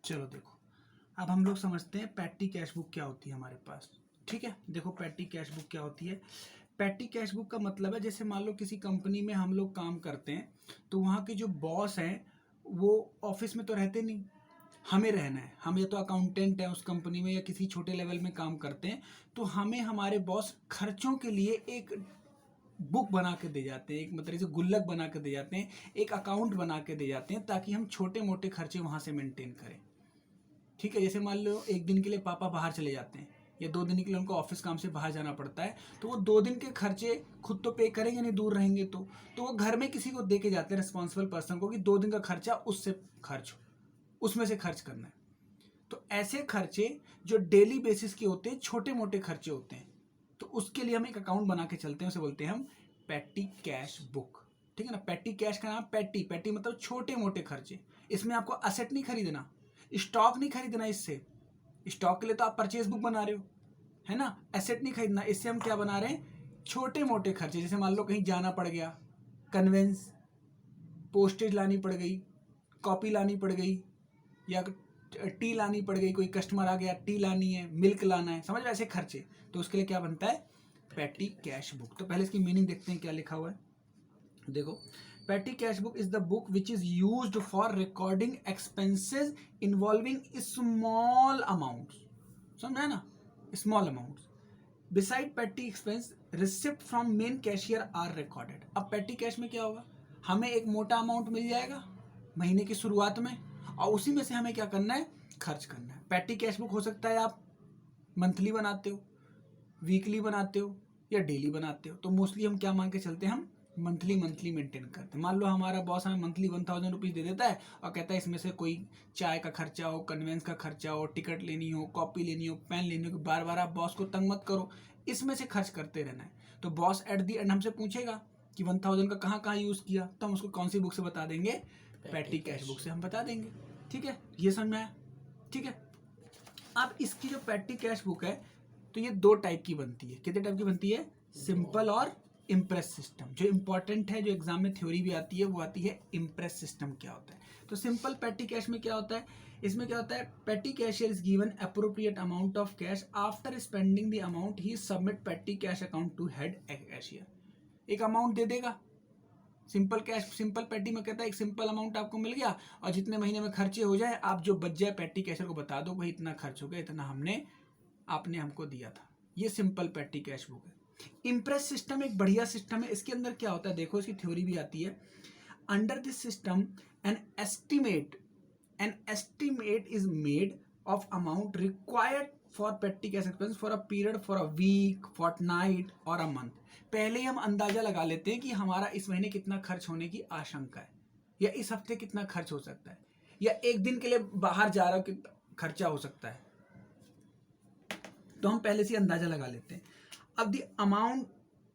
चलो देखो, अब हम लोग समझते हैं पैटी कैश बुक क्या होती है हमारे पास। ठीक है, देखो पैटी कैश बुक क्या होती है। पैटी कैश बुक का मतलब है, जैसे मान लो किसी कंपनी में हम लोग काम करते हैं, तो वहाँ के जो बॉस हैं वो ऑफिस में तो रहते नहीं, हमें रहना है। हम या तो अकाउंटेंट हैं उस कंपनी में या किसी छोटे लेवल में काम करते हैं, तो हमें हमारे बॉस खर्चों के लिए एक बुक बना के दे जाते हैं, एक मतलब से गुल्लक बना के दे जाते हैं, एक अकाउंट बना के दे जाते हैं, ताकि हम छोटे मोटे खर्चे वहाँ से मेंटेन करें। ठीक है, जैसे मान लो एक दिन के लिए पापा बाहर चले जाते हैं या 2 दिन के लिए उनको ऑफिस काम से बाहर जाना पड़ता है, तो वो 2 दिन के खर्चे खुद तो पे करेंगे नहीं, दूर रहेंगे तो वो घर में किसी को दे के जाते हैं, रिस्पॉन्सिबल पर्सन को, कि 2 दिन का खर्चा उससे खर्च हो, उसमें से खर्च करना है। तो ऐसे खर्चे जो डेली बेसिस के होते हैं, छोटे मोटे खर्चे होते हैं, तो उसके लिए हम एक अकाउंट बना के चलते हैं, उसे बोलते हैं हम पैटी कैश बुक। ठीक है ना, पैटी कैश का नाम पैटी, पैटी मतलब छोटे मोटे खर्चे। इसमें आपको असेट नहीं खरीदना, स्टॉक नहीं खरीदना, इससे स्टॉक के लिए तो आप परचेज बुक बना रहे हो, है ना, एसेट नहीं खरीदना। इससे हम क्या बना रहे हैं, छोटे मोटे खर्चे। जैसे मान लो कहीं जाना पड़ गया, कन्वेंस, पोस्टेज लानी पड़ गई, कॉपी लानी पड़ गई, या टी लानी पड़ गई, कोई कस्टमर आ गया, टी लानी है, मिल्क लाना है, समझ रहे, ऐसे खर्चे, तो उसके लिए क्या बनता है, पैटी कैश बुक। तो पहले इसकी मीनिंग देखते हैं क्या लिखा हुआ है। देखो, petty cash book is the book which is used for recording expenses involving small amounts, समझा ना, small amounts. Beside petty expense receipt from main cashier are recorded. अब पैटी कैश में क्या होगा, हमें एक मोटा अमाउंट मिल जाएगा महीने की शुरुआत में, और उसी में से हमें क्या करना है, खर्च करना है। पैटी कैश बुक हो सकता है आप मंथली बनाते हो, वीकली बनाते हो, या डेली बनाते हो। तो मोस्टली हम क्या मान के चलते हैं, हम मंथली मेंटेन करते हैं। मान लो हमारा बॉस हमें मंथली 1000 रुपीज़ दे देता है और कहता है इसमें से कोई चाय का खर्चा हो, कन्वेंस का खर्चा हो, टिकट लेनी हो, कॉपी लेनी हो, पेन लेनी हो, बार बार आप बॉस को तंग मत करो, इसमें से खर्च करते रहना है। तो बॉस एट दी एंड हमसे पूछेगा कि 1000 का कहाँ कहाँ यूज़ किया, तो हम उसको कौन सी बुक से बता देंगे, पैटी कैश बुक से हम बता देंगे। ठीक है, ये समझ में आया। ठीक है, अब इसकी जो पैटी कैश बुक है, तो ये 2 टाइप की बनती है। कितने टाइप की बनती है, सिंपल और इम्प्रेस सिस्टम। जो इंपॉर्टेंट है, जो एग्जाम में थ्योरी भी आती है, वो आती है इम्प्रेस सिस्टम क्या होता है। तो सिंपल पैटी कैश में क्या होता है, इसमें क्या होता है, petty cashier is given appropriate amount of cash after spending the amount he submit petty cash account to head cashier. एक अमाउंट दे देगा, सिंपल कैश, सिंपल पैटी में कहता है एक सिंपल अमाउंट आपको मिल गया, और जितने महीने में खर्चे हो जाए, आप जो बच जाए पैटी कैशियर को बता दो भाई इतना खर्च हो गया, इतना आपने हमको दिया था। ये सिंपल पैटी कैश बुक है। इम्प्रेस सिस्टम एक बढ़िया सिस्टम है। इसके अंदर क्या होता है, देखो इसकी थ्योरी भी आती है। Under this system an estimate is made of amount required for petty cash expense for a period, for a week, fortnight और अ मंथ। पहले ही हम अंदाजा लगा लेते हैं कि हमारा इस महीने कितना खर्च होने की आशंका है, या इस हफ्ते कितना खर्च हो सकता है, या एक दिन के लिए बाहर जा रहा हो खर्चा हो सकता है, तो हम पहले से अंदाजा लगा लेते हैं। अब the amount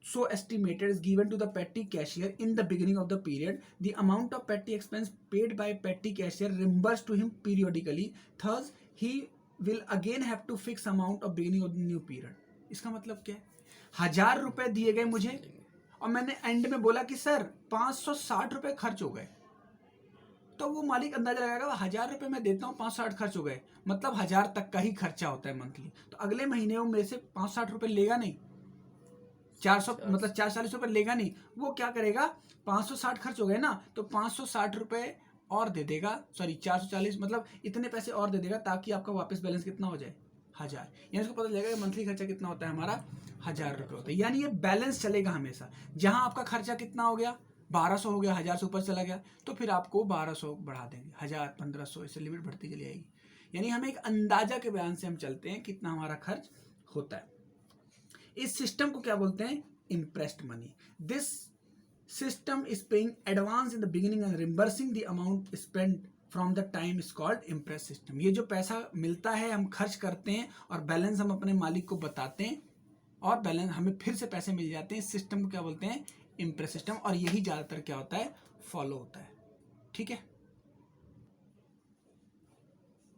so estimated is given to the petty cashier in the beginning of the period. The amount of petty expense paid by petty cashier reimbursed to him periodically. Thus he will again have to fix amount of beginning of the new period. इसका मतलब क्या है, 1000 रुपए दिए गए मुझे और मैंने एंड में बोला कि सर 560 रुपए खर्च हो गए, तो वो मालिक अंदाजा लगाएगा 1000 रुपए मैं देता हूँ, 560 खर्च हो गए, मतलब 1000 तक का ही खर्चा होता है मंथली। तो अगले महीने वो मेरे से 560 रुपए लेगा नहीं, 400 मतलब 440 रुपए लेगा नहीं। वो क्या करेगा, 560 खर्च हो गए ना, तो 560 रुपए और दे देगा, सॉरी 440, मतलब इतने पैसे और दे देगा, ताकि आपका वापस बैलेंस कितना हो जाए, 1000। यानी उसको पता चलेगा कि मंथली खर्चा कितना होता है हमारा, 1000 रुपये होता है। यानी ये बैलेंस चलेगा हमेशा। जहां आपका खर्चा कितना हो गया, 1200 हो गया, 1000 से ऊपर चला गया, तो फिर आपको 1200 बढ़ा देंगे, 1000, 1500, इससे लिमिट बढ़ती चली जाएगी। यानी हमें एक अंदाजा के बयान से हम चलते हैं कितना हमारा खर्च होता है। इस सिस्टम को क्या बोलते हैं, impressed money. This system is paying advance in the beginning and reimbursing the amount spend from the time is called impress system. ये जो पैसा मिलता है हम खर्च करते हैं और बैलेंस हम अपने मालिक को बताते हैं, और बैलेंस हमें फिर से पैसे मिल जाते हैं। इस सिस्टम को क्या बोलते हैं, इम्प्रेस सिस्टम। और यही ज्यादातर क्या होता है, फॉलो होता है। ठीक है,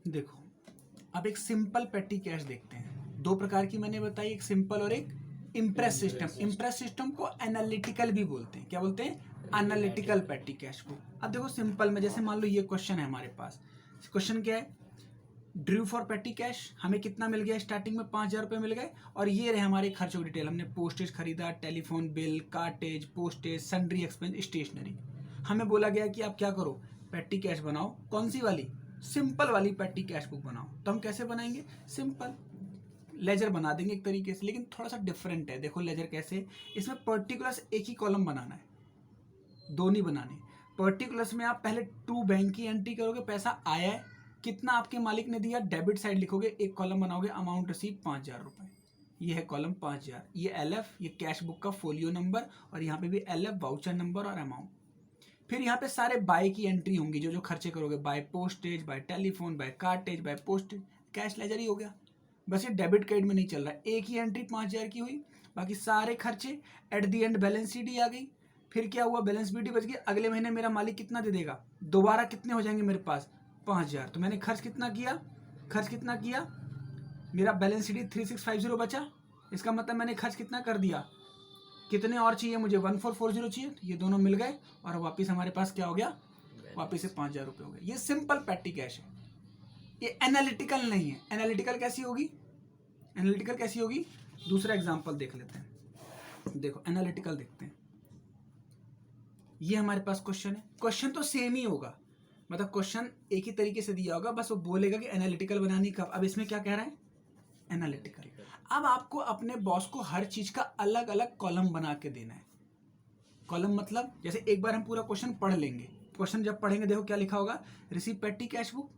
देखो अब एक सिंपल पेटी कैश देखते हैं। 2 प्रकार की मैंने बताई, एक सिंपल और एक इम्प्रेस सिस्टम। इम्प्रेस सिस्टम को एनालिटिकल भी बोलते हैं। क्या बोलते हैं, एनालिटिकल पेटी कैश को। अब देखो सिंपल में, जैसे मान लो ये क्वेश्चन है हमारे पास। क्वेश्चन क्या है, ड्रू फॉर पेटी कैश, हमें कितना मिल गया स्टार्टिंग में 5,000 रुपये मिल गए। और ये रहे हमारे खर्चों की डिटेल, हमने पोस्टेज खरीदा, telephone bill, cartage, postage, sundry expense, stationery. हमें बोला गया कि आप क्या करो, पेटी कैश बनाओ। कौन सी वाली? सिंपल वाली पेटी कैश बुक बनाओ। तो हम कैसे बनाएंगे? सिंपल लेजर बना देंगे एक तरीके से, लेकिन थोड़ा सा डिफरेंट है। देखो लेजर कैसे, इसमें पर्टिकुलर्स एक ही कॉलम बनाना है, दो नहीं बनाने। पर्टिकुलर्स में आप पहले टू बैंक की एंट्री करोगे, पैसा आया है, कितना आपके मालिक ने दिया, डेबिट साइड लिखोगे, एक कॉलम बनाओगे, अमाउंट रिसीव 5,000 रुपये, ये है कॉलम 5,000। ये LF, ये कैश बुक का फोलियो नंबर, और यहाँ पे भी LF वाउचर नंबर और अमाउंट। फिर यहाँ पे सारे बाय की एंट्री होंगी, जो जो खर्चे करोगे, by postage, by telephone, by cartage, by postage. Cash ledger ही हो गया, बस ये डेबिट क्रेडिट में नहीं चल रहा है। एक ही एंट्री 5,000 की हुई, बाकी सारे खर्चे। At the end balance sheet आ गई। फिर क्या हुआ, बैलेंस शीट बच गई। अगले महीने मेरा मालिक कितना दे देगा, दोबारा कितने हो जाएंगे मेरे पास, 5,000। तो मैंने खर्च कितना किया, मेरा बैलेंस शीट 3650 बचा। इसका मतलब मैंने खर्च कितना कर दिया, कितने और चाहिए मुझे, 1440 चाहिए। तो ये दोनों मिल गए और वापिस हमारे पास क्या हो गया, वापिस से 5,000 रुपये हो गए। ये सिंपल पेटी कैश है, ये एनालिटिकल नहीं है। एनालिटिकल कैसी होगी, दूसरा एग्जांपल देख लेते हैं। देखो एनालिटिकल देखते हैं। ये हमारे पास क्वेश्चन है, क्वेश्चन तो सेम ही होगा, मतलब क्वेश्चन एक ही तरीके से दिया होगा, बस वो बोलेगा कि एनालिटिकल बनानी कब। अब इसमें क्या कह रहा है, एनालिटिकल। अब आपको अपने बॉस को हर चीज का अलग अलग कॉलम बना के देना है। कॉलम मतलब जैसे एक बार हम पूरा क्वेश्चन पढ़ लेंगे, क्वेश्चन जब पढ़ेंगे देखो क्या लिखा होगा, रिसीव पेटी कैश बुक,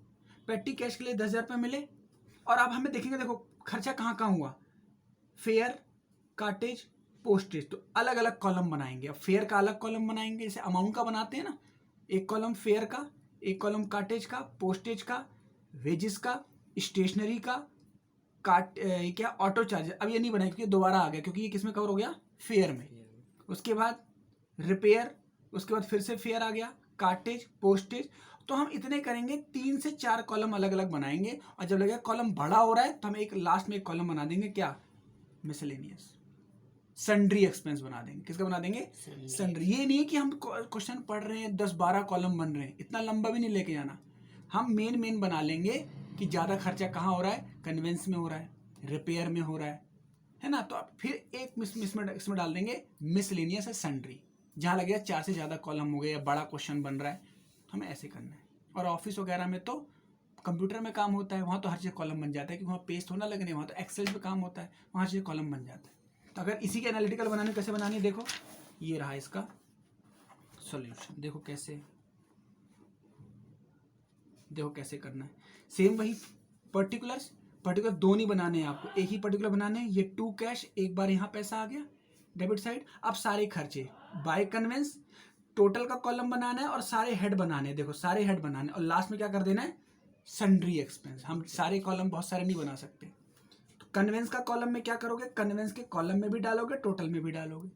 पेटी कैश के लिए 10,000 रुपये मिले। और अब हमें देखेंगे, देखो खर्चा कहाँ कहाँ हुआ, फेयर, कार्टेज, पोस्टेज। तो अलग अलग कॉलम बनाएंगे। अब फेयर का अलग कॉलम बनाएंगे, जैसे अमाउंट का बनाते हैं ना, एक कॉलम फेयर का, एक कॉलम कार्टेज का, पोस्टेज का, वेजेस का, स्टेशनरी का, क्या ऑटो चार्जर। अब ये नहीं बनाएंगे क्योंकि दोबारा आ गया, क्योंकि ये किस में कवर हो गया, फेयर में। उसके बाद रिपेयर, उसके बाद फिर से फेयर आ गया, कार्टेज, पोस्टेज। तो हम इतने करेंगे, 3 से 4 कॉलम अलग अलग बनाएंगे। और जब लगेगा कॉलम बड़ा हो रहा है तो हम एक लास्ट में एक कॉलम बना देंगे, क्या, मिसलेनियस, सन्ड्री एक्सपेंस बना देंगे। किसका बना देंगे, सन्ड्री। ये नहीं कि हम क्वेश्चन पढ़ रहे हैं 10-12 कॉलम बन रहे हैं, इतना लंबा भी नहीं लेके जाना। हम मेन बना लेंगे कि ज़्यादा खर्चा कहाँ हो रहा है, कन्वेंस में हो रहा है, रिपेयर में हो रहा है ना। तो आप फिर एक इसमें डाल देंगे मिसलेनियस है, सन्ड्री। जहाँ लगेगा 4 से ज़्यादा कॉलम हो गए या बड़ा क्वेश्चन बन रहा है, हमें ऐसे करना है। और ऑफिस वगैरह में तो कंप्यूटर में काम होता है, वहाँ तो हर चीज़ कॉलम बन जाता है, क्योंकि वहाँ पेस्ट होना लगने, वहाँ तो एक्सेल पे काम होता है, वहाँ चीज़ कॉलम बन जाता है। तो अगर इसी के एनालिटिकल बनाने कैसे बनानी है, देखो ये रहा इसका सॉल्यूशन। देखो कैसे करना है। सेम वही पर्टिकुलर दो नहीं बनाने हैं आपको, एक ही पर्टिकुलर बनाने हैं। ये टू कैश, एक बार यहाँ पैसा आ गया डेबिट साइड। अब सारे खर्चे बाय कन्वेंस, टोटल का कॉलम बनाना है और सारे हेड बनाने हैं। देखो सारे हेड बनाने, और लास्ट में क्या कर देना है, सन्ड्री एक्सपेंस। हम सारे कॉलम बहुत सारे नहीं बना सकते। तो कन्वेंस का कॉलम में क्या करोगे, कन्वेंस के कॉलम में भी डालोगे, टोटल में भी डालोगे।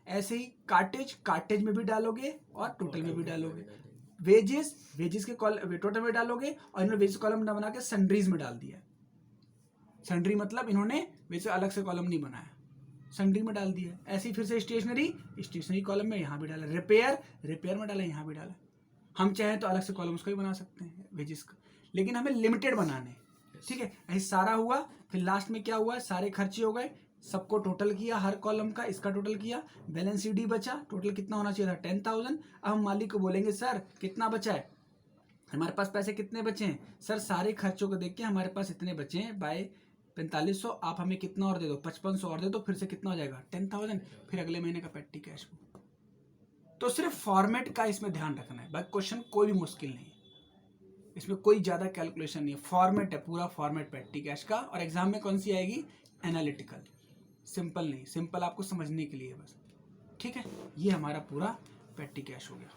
ऐसे ही कार्टेज में भी डालोगे और टोटल में भी डालोगे। वेजेस के टोटल में डालोगे, और इन्होंने वेजेस कॉलम ना बना के सन्ड्रीज में डाल दिया। सन्ड्री मतलब इन्होंने वेजेस अलग से कॉलम नहीं बनाया, सन्ड्री में डाल दिया। ऐसे ही फिर से स्टेशनरी कॉलम में यहाँ भी डाला, रिपेयर में डाला, यहाँ भी डाला। हम चाहें तो अलग से कॉलम उसका भी बना सकते हैं वेजेस का, लेकिन हमें लिमिटेड बनाने, ठीक है। ऐसे सारा हुआ, फिर लास्ट में क्या हुआ, सारे खर्चे हो गए, सबको टोटल किया, हर कॉलम का इसका टोटल किया, बैलेंस शीट बचा। टोटल कितना होना चाहिए था, 10,000। अब हम मालिक को बोलेंगे, सर कितना बचा है, हमारे पास पैसे कितने बचे हैं। सर सारे खर्चों को देख के हमारे पास इतने बचे हैं, बाय 4500, आप हमें कितना और दे दो, 5500 और दे दो, फिर से कितना हो जाएगा, 10,000। फिर अगले महीने का पेटी कैश बुक। तो सिर्फ फॉर्मेट का इसमें ध्यान रखना है, बाकी क्वेश्चन कोई भी मुश्किल नहीं है, इसमें कोई ज़्यादा कैलकुलेशन नहीं है। फॉर्मेट है, पूरा फॉर्मेट पेटी कैश का। और एग्जाम में कौन सी आएगी, एनालिटिकल, सिंपल नहीं, सिंपल आपको समझने के लिए बस, ठीक है। ये हमारा पूरा पेटी कैश हो गया।